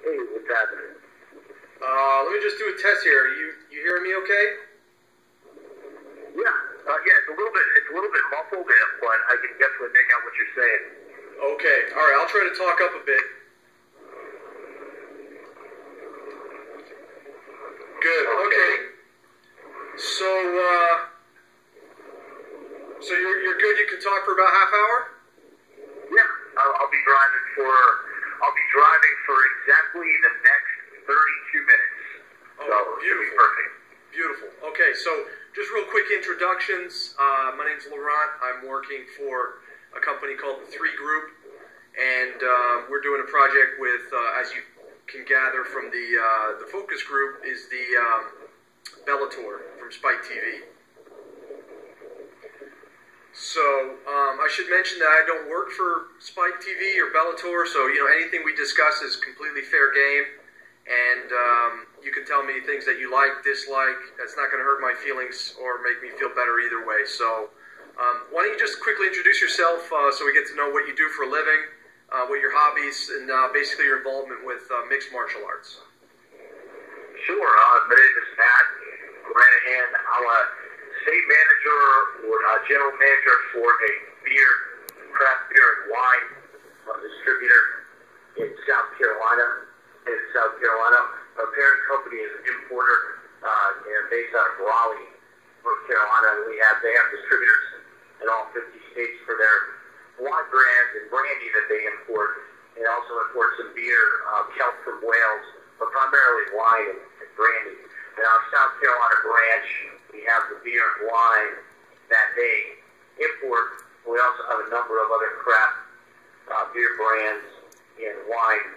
Hey, what's happening? Let me just do a test here. You hearing me okay? Yeah. Yeah, it's a little bit muffled, but I can definitely make out what you're saying. Okay. All right. I'll try to talk up a bit. Good. Okay. So you're good. You can talk for about half hour. Yeah. I'll be driving for exactly the next 32 minutes. Oh, so beautiful. It'll be perfect. Beautiful. Okay. So just real quick introductions. My name's Laurent. I'm working for a company called the 3Group, and we're doing a project with, as you can gather from the focus group, is the Bellator from Spike TV. So I should mention that I don't work for Spike TV or Bellator, so anything we discuss is completely fair game, and you can tell me things that you like, dislike. That's not going to hurt my feelings or make me feel better either way. So why don't you just quickly introduce yourself so we get to know what you do for a living, what your hobbies, and basically your involvement with mixed martial arts. Sure. My name is Matt Granahan. I'm a state manager or general manager for a craft beer and wine distributor in South Carolina. Our parent company is an importer and based out of Raleigh, North Carolina. They have distributors in all 50 states for their wine brands and brandy that they import. They also import some beer, kelp from Wales, but primarily wine and brandy. In our South Carolina branch, we have the beer and wine that they import. We also have a number of other craft beer brands and wine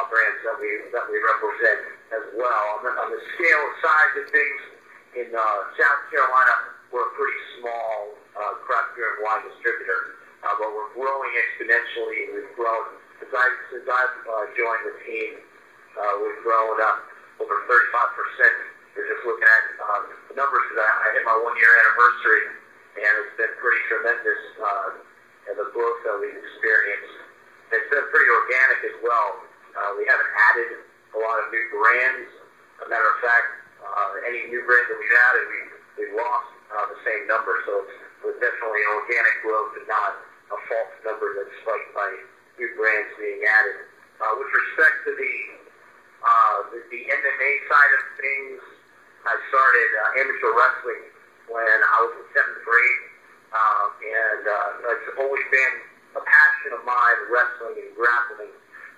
brands that we represent as well. On the scale of size of things, in South Carolina, we're a pretty small craft beer and wine distributor, but we're growing exponentially. We've grown since I've joined the team. We've grown up over 35%. We're just looking at the numbers because I hit my 1-year anniversary, and it's been pretty tremendous, and the growth that we've experienced. It's been pretty organic as well. We haven't added a lot of new brands. As a matter of fact, any new brands that we've added, we've lost the same number. So it's definitely an organic growth and not a false number that's spiked by new brands being added. With respect to the MMA side of things, I started amateur wrestling when I was in 7th grade, and it's always been a passion of mine, wrestling and grappling.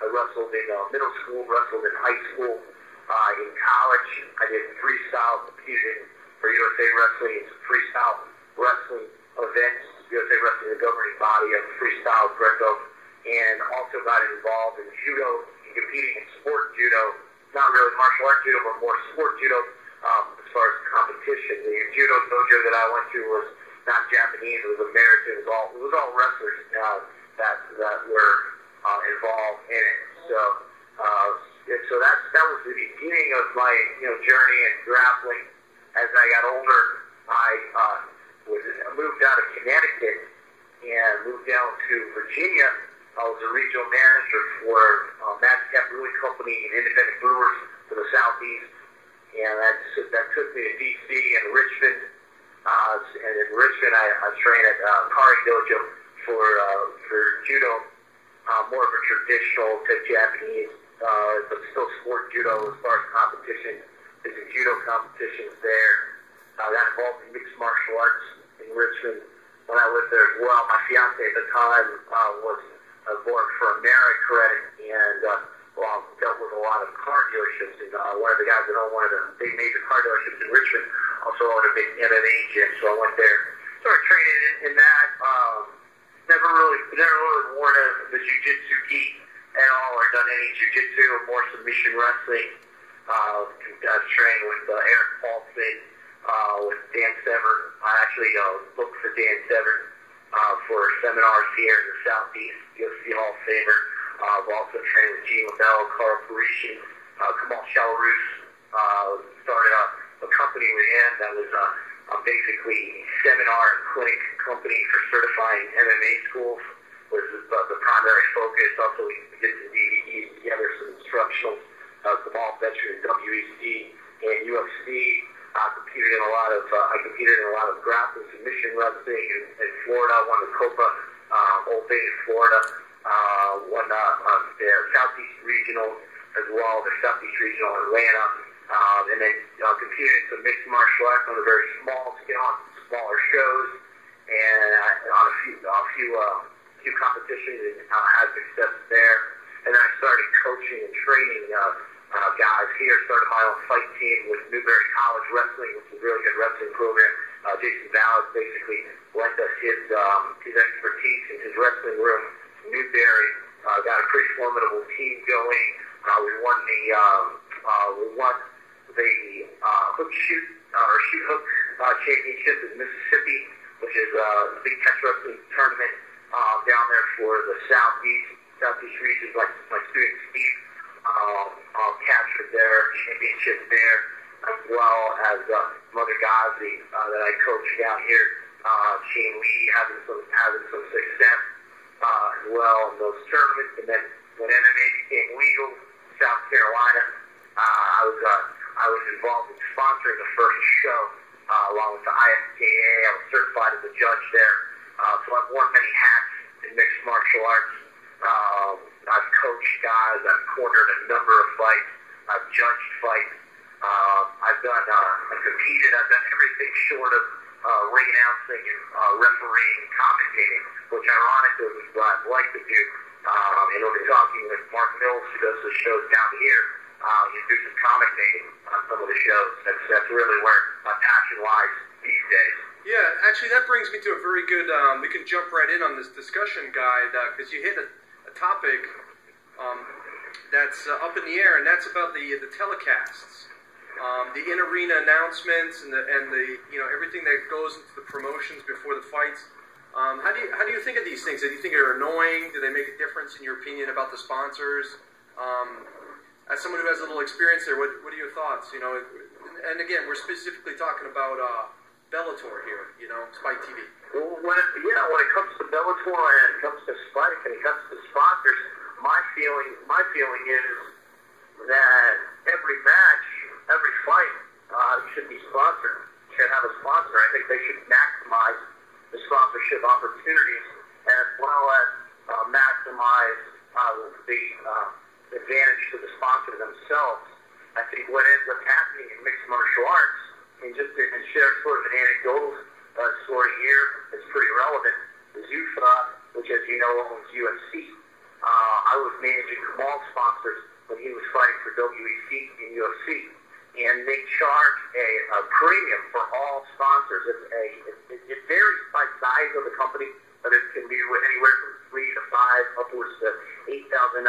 I wrestled in middle school, wrestled in high school. In college, I did freestyle, competed for USA Wrestling. It's freestyle wrestling events. USA Wrestling is the governing body of freestyle Greco, and also got involved in judo and competing in sport judo. Not really martial art judo, but more sport judo as far as competition. The judo dojo that I went to was not Japanese; it was American. It was all wrestlers that were involved in it. So that was the beginning of my journey in grappling. As I got older, I moved out of Connecticut and moved down to Virginia. I was a regional manager for Madcap Brewing Company and Independent Brewers for the Southeast, and that took me to D.C. and Richmond. And in Richmond, I trained at Kari Dojo for judo, more of a traditional to Japanese, but still sport judo as far as competition. There's a judo competitions there. That involved in mixed martial arts in Richmond when I lived there as well. My fiance at the time was born for Americredit and dealt with a lot of car dealerships. And one of the guys that owned one of the big major car dealerships in Richmond also owned a big MMA gym. So I went there, started training in that. Never really worn the jiu-jitsu gi at all, or done any jiu-jitsu or more submission wrestling. I've trained with Eric Paulson, with Dan Severn. I actually looked for Dan Severn for seminars here in the Southeast, UFC Hall of Famer. I've also trained with Gene LaBelle, Carl Parisian, Kamal Chalaroos. Started a company with him that was basically a seminar and clinic company for certifying MMA schools was the primary focus. Also, we did some DVDs together, some instructionals. wrestling in Florida. Won the Copa Old Bay in Florida. Won their Southeast Regional as well, the Southeast Regional in Atlanta. And then competed in some mixed martial arts on a very small scale, on smaller shows, and on a few competitions, and had success there. And then I started coaching and training guys here. Started my own fight team with Newberry College Wrestling, which is a really good wrestling program. Jason Ballard basically lent us his expertise in his wrestling room. Newberry got a pretty formidable team going. We won the shoot hook championship in Mississippi, which is a big catch wrestling tournament down there for the Southeast region. Like my student Steve captured their championship there, as well as some other guys that I coach down here. Shane Lee having some success as well in those tournaments. And then when MMA became legal in South Carolina, I was involved in sponsoring the first show along with the ACA. I was certified as a judge there. So I've worn many hats in mixed martial arts. I've coached guys. I've cornered a number of fights. I've judged fights. I've competed. I've done everything short of ring announcing and refereeing and commentating, which ironically is what I'd like to do. And we'll be talking with Mark Mills, who does the shows down here. You do some commentating on some of the shows. That's really where my passion lies these days. Yeah, actually, that brings me to a very good. We can jump right in on this discussion guide because you hit a topic that's up in the air, and that's about the telecasts, the in-arena announcements, and the everything that goes into the promotions before the fights. How do you think of these things? Do you think they're annoying? Do they make a difference in your opinion about the sponsors? As someone who has a little experience there, what are your thoughts? And again, we're specifically talking about Bellator here, Spike TV. Well, when it comes to Bellator and it comes to Spike and it comes to sponsors, my feeling is that every match, every fight should be sponsored, should have a sponsor. I think they should maximize the sponsorship opportunities as well as maximize the advantage to the sponsor themselves. I think what ends up happening in mixed martial arts, and just to share sort of an anecdotal story here that's pretty relevant, is UFA, which as you know owns UFC. I was managing Kamal's sponsors when he was fighting for WEC and UFC, and they charge a premium for all sponsors. It varies by size of the company, but it can be anywhere from $3,000 to $5,000, upwards to $8,000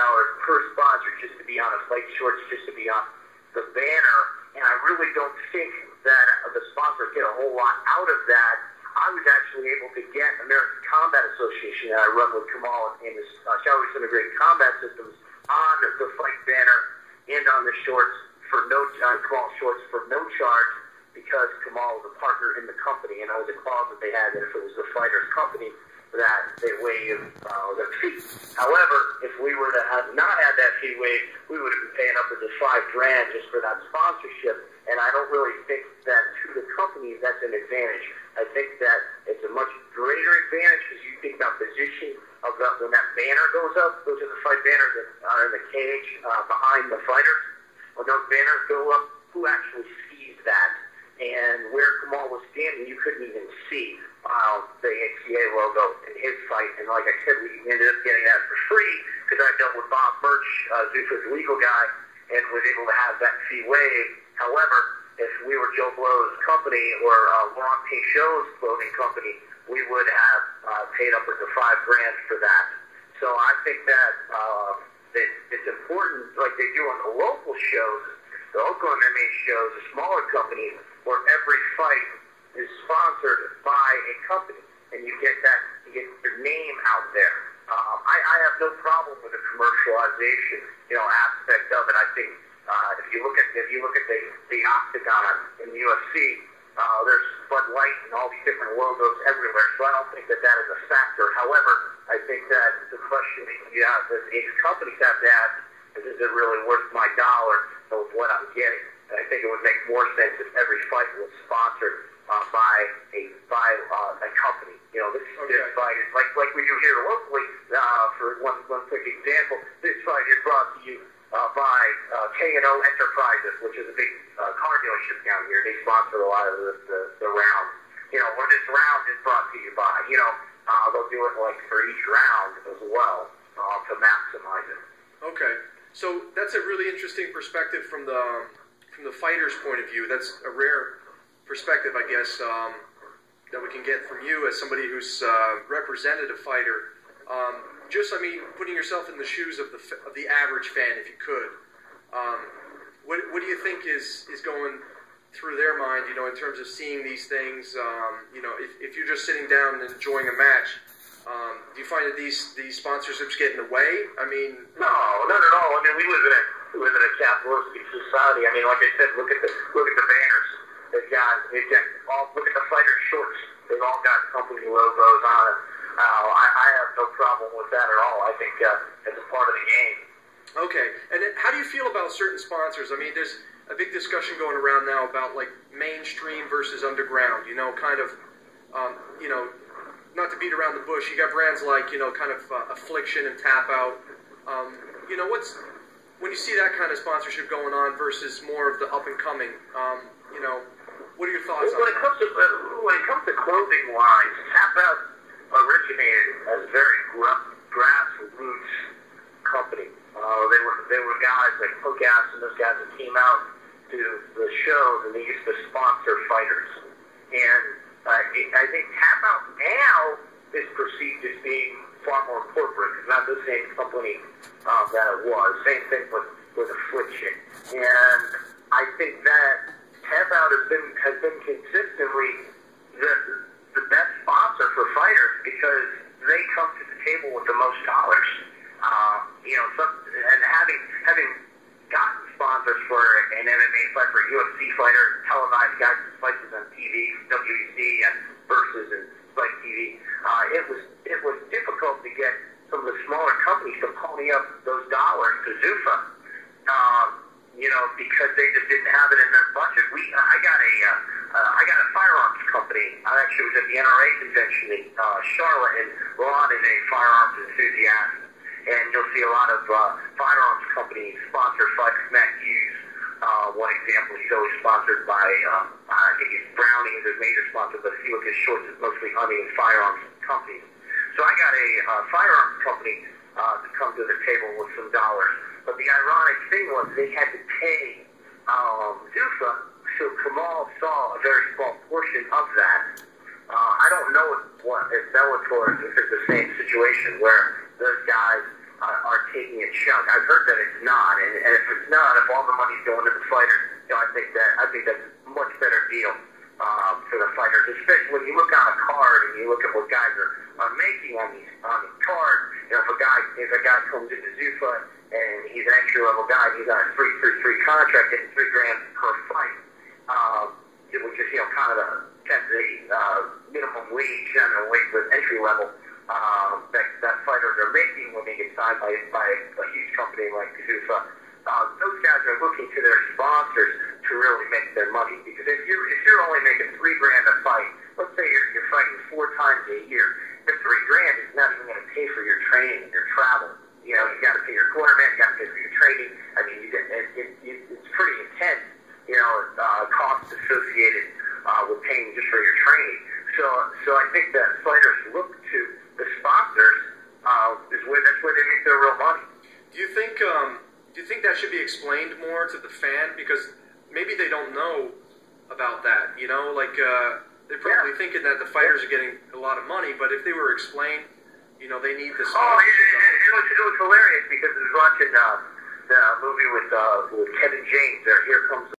per sponsor just to be on a fight shorts, just to be on the banner. And I really don't think that the sponsors get a whole lot out of that. I was actually able to get American Combat Association that I run with Kamal and his Showers Integrated Combat Systems on the fight banner and on the shorts for Kamal shorts for no charge, because Kamal was a partner in the company, and it was a clause that they had that if it was the fighter's company, that they waive the fee. However, if we were to have not had that fee waived, we would have been paying upwards of $5,000 just for that sponsorship. And I don't really think that to the company that's an advantage. I think that it's a much greater advantage because you think about position of when that banner goes up. Those are the fight banners that are in the cage behind the fighters. When those banners go up, who actually sees that? And where Kamal was standing, you couldn't even see the ACA logo in his fight. And like I said, we ended up getting that for free because I dealt with Bob Birch, Zufa's legal guy, and was able to have that fee waived. However, if we were Joe Blow's company or Laurent Peychaud's clothing company, we would have paid upwards of $5,000 for that. So I think that it's important, like they do on the local shows, the local MMA shows, the smaller companies, where every fight is sponsored by a company, and you get your name out there. I have no problem with the commercialization, aspect of it. I think if you look at the Octagon in the UFC, there's Bud Light and all these different logos everywhere. So I don't think that is a factor. However, I think that the question that these companies have to ask is it really worth my dollar of what I'm getting? And I think it would make more sense if every fight was sponsored by a brought to you by K&O Enterprises, which is a big car dealership down here. They sponsor a lot of the rounds. Or this round is brought to you by, they'll do it like for each round as well to maximize it. Okay, so that's a really interesting perspective from the fighter's point of view. That's a rare perspective, I guess, that we can get from you as somebody who's represented a fighter. Putting yourself in the shoes of the average fan, if you could, what do you think is going through their mind, in terms of seeing these things? If you're just sitting down and enjoying a match, do you find that these sponsorships get in the way? No, not at all. We live in a capitalistic society. Like I said, look at the banners. They've got look at the fighter shorts. They've all got company logos on it. I have no problem with that at all. I think it's a part of the game. Okay, and then how do you feel about certain sponsors? There's a big discussion going around now about like mainstream versus underground. Not to beat around the bush, you got brands like Affliction and Tap Out. When you see that kind of sponsorship going on versus more of the up and coming, what are your thoughts on that? When it comes to clothing lines, Tap Out originated as a very grassroots company. They were guys like Hook Ass and those guys that came out to the shows and they used to sponsor fighters. And I think Tap Out now is perceived as being far more corporate. It's not the same company that it was. Same thing with Affliction. And I think that Tap Out has been consistently the best sponsor for fighters because they come to the table with the most dollars. And having gotten sponsors for an MMA fight, for a UFC fighter, televised guys fights on TV, WEC and Versus and Spike TV, it was difficult to get some of the smaller companies to pony up those dollars to Zuffa. Because they just didn't have it in their budget. I got a firearms company. I actually was at the NRA convention in Charlotte, and Ron is a firearms enthusiast. And you'll see a lot of firearms companies sponsor fights. Matt Hughes, one example, he's always sponsored by, I think he's Browning is his major sponsor, but if you look at his shorts, it's mostly hunting and firearms companies. So I got a firearms company to come to the table with some dollars. But the ironic thing was they had to pay Zuffa, so Kamal saw a very small portion of that. I don't know if Bellator is the same situation where those guys are taking a chunk. I've heard that it's not, and if it's not, if all the money's going to the fighters, I think that's a much better deal for the fighters. Especially when you look on a card and you look at what guys are making on these cards. If a guy comes into Zuffa and he's an entry level guy, he's on a 3-3-3 contract, getting $3,000 per fight, which is kind of the minimum wage, with entry level. That fighters are making when they get signed by a huge company like Zuffa. Those guys are looking to their sponsors to really make their money, because if you're only making $3,000 a fight, let's say you're fighting 4 times a year, the $3,000 is not even going to pay for your training and your travel. You got to pay your quarterback, you got to pay for your training. It's pretty intense. Costs associated with paying just for your training. So I think that fighters look to the sponsors that's where they make their real money. Do you think that should be explained more to the fan, because maybe they don't know about that? They're probably thinking that the fighters are getting a lot of money, but if they were explained, they need the sponsors. It was hilarious because I was watching the movie with Kevin James. Here Comes